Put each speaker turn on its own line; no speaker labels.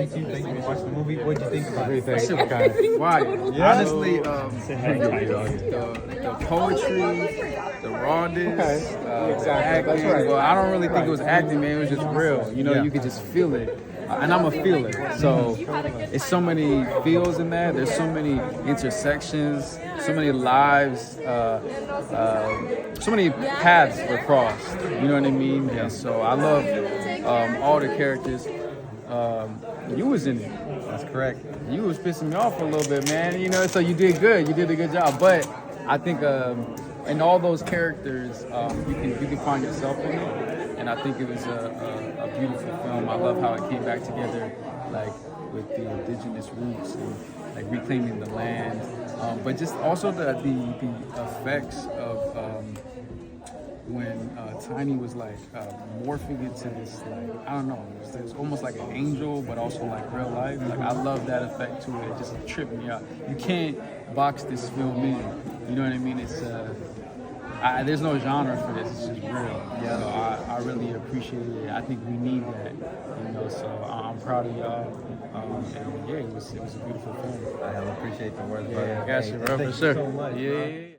meet you. Thank you for watching the movie. What did you think about it?
That shit was kind of wild.
Yeah.
Honestly, the poetry, the rawness, the acting.
That's right.
Well, I don't really think it was acting, man. It was just real. You know, you could just feel it. And I'm a feeler, so it's so many feels in that. There's so many intersections, so many lives, so many paths were crossed. You know what I mean? And so I love all the characters. You was in it.
That's correct.
You was pissing me off for a little bit, man. You know, so you did good. You did a good job. But I think in all those characters, you can find yourself in it. And I think it was a beautiful film. I love how it came back together, like with the indigenous roots and like reclaiming the land, but just also the effects of when Tiny was like morphing into this, like, I don't know, it was almost like an angel, but also like real life. Like, I love that effect to it. It just tripped me out. You can't box this film in. You know what I mean? It's there's no genre for this. It's just real. Yeah. So I really appreciate it. I think we need that. You know, so I'm proud of y'all. And yeah, it was a beautiful film.
I appreciate the words, brother.
Yeah, I got you, bro, for
Thank
sure.
you so much,
Yeah,
bro.
yeah, yeah.